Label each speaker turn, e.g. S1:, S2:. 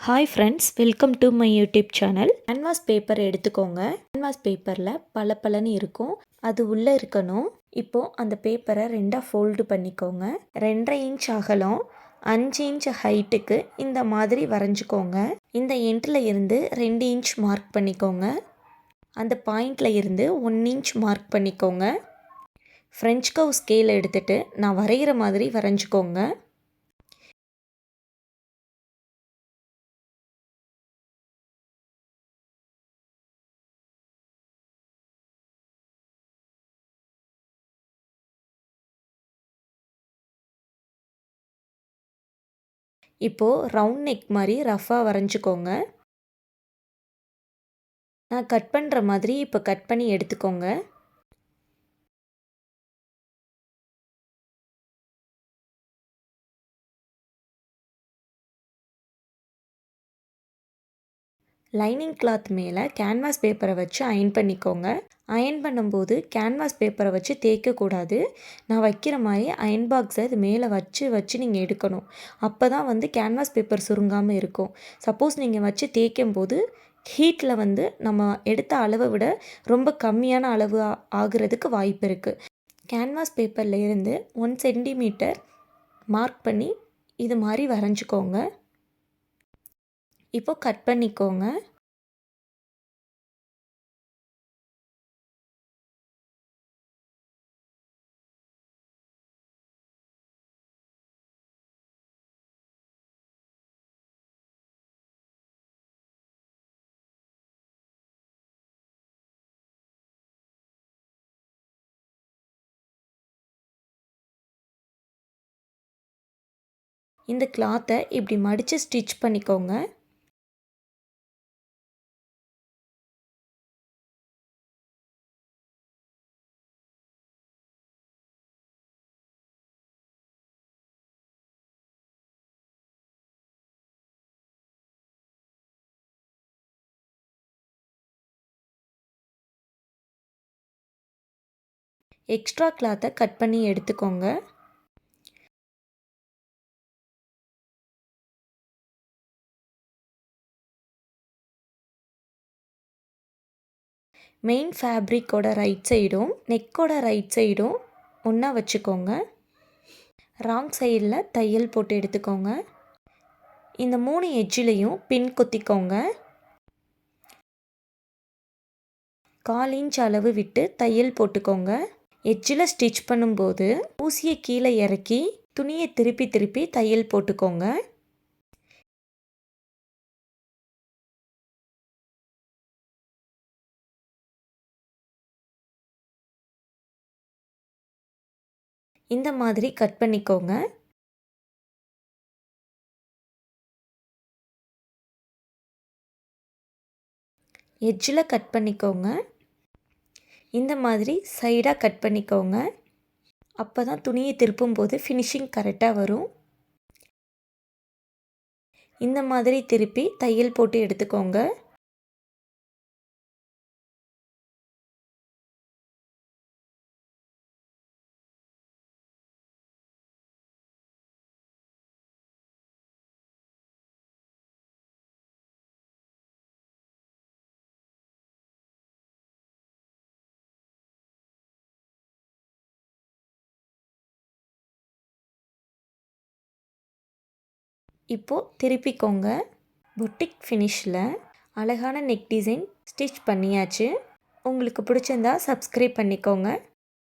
S1: Hi friends, welcome to my YouTube channel. Canvas paper எடுத்துக்கோங்க. Canvas பேப்பரில் பளபளன்னு இருக்கும், அது உள்ளே இருக்கணும். இப்போது அந்த பேப்பரை ரெண்டாக ஃபோல்டு பண்ணிக்கோங்க. 2.5 இன்ச் அகலம், 5 இன்ச் ஹைட்டுக்கு இந்த மாதிரி வரைஞ்சிக்கோங்க. இந்த எண்டில் இருந்து 2 இன்ச் மார்க் பண்ணிக்கோங்க. அந்த பாயிண்டில் இருந்து 1 இன்ச் மார்க் பண்ணிக்கோங்க. ஃப்ரெஞ்ச் கவ் ஸ்கேல் எடுத்துகிட்டு நான் வரைகிற மாதிரி வரைஞ்சிக்கோங்க. இப்போது ரவுண்ட் நெக் மாதிரி ரஃப்பாக வரைஞ்சிக்கோங்க. நான் கட் பண்ணுற மாதிரி இப்போ கட் பண்ணி எடுத்துக்கோங்க. லைனிங் கிளாத் மேலே கேன்வாஸ் பேப்பரை வச்சு அயன் பண்ணிக்கோங்க. அயன் பண்ணும்போது கேன்வாஸ் பேப்பரை வச்சு தேய்க்கக்கூடாது. நான் வைக்கிற மாதிரி அயன் பாக்ஸை இது மேலே வச்சு நீங்கள் எடுக்கணும். அப்போ தான் கேன்வாஸ் பேப்பர் சுருங்காமல் இருக்கும். சப்போஸ் நீங்கள் வச்சு தேய்க்கும் போது ஹீட்டில் நம்ம எடுத்த அளவை விட ரொம்ப கம்மியான அளவு ஆகிறதுக்கு வாய்ப்பு இருக்குது. கேன்வாஸ் பேப்பரில் இருந்து 1 சென்டிமீட்டர் மார்க் பண்ணி இது மாதிரி வரைஞ்சிக்கோங்க. இப்போ கட் பண்ணிக்கோங்க. இந்த கிளாத்தை இப்படி மடித்து ஸ்டிச் பண்ணிக்கோங்க. எக்ஸ்ட்ரா கிளாத்தை கட் பண்ணி எடுத்துக்கோங்க. மெயின் ஃபேப்ரிக்கோட ரைட் சைடும் நெக்கோட ரைட் சைடும் ஒன்றா வச்சுக்கோங்க. ராங் சைடில் தையல் போட்டு எடுத்துக்கோங்க. இந்த 3 எட்ஜிலையும் பின் குத்திக்கோங்க. 1/4 இன்ச் அளவு விட்டு தையல் போட்டுக்கோங்க. எட்ஜில் ஸ்டிச் பண்ணும்போது ஊசியை கீழே இறக்கி துணியை திருப்பி திருப்பி தையல் போட்டுக்கோங்க. இந்த மாதிரி கட் பண்ணிக்கோங்க. எட்ஜில் கட் பண்ணிக்கோங்க. இந்த மாதிரி சைடாக கட் பண்ணிக்கோங்க. அப்போ தான் துணியை திருப்பும்போது ஃபினிஷிங் கரெக்டாக வரும். இந்த மாதிரி திருப்பி தையல் போட்டு எடுத்துக்கோங்க. இப்போது திருப்பிக்கோங்க. பொட்டிக் ஃபினிஷில் அழகான நெக் டிசைன் ஸ்டிச் பண்ணியாச்சு. உங்களுக்கு பிடிச்சிருந்தா சப்ஸ்கிரைப் பண்ணிக்கோங்க.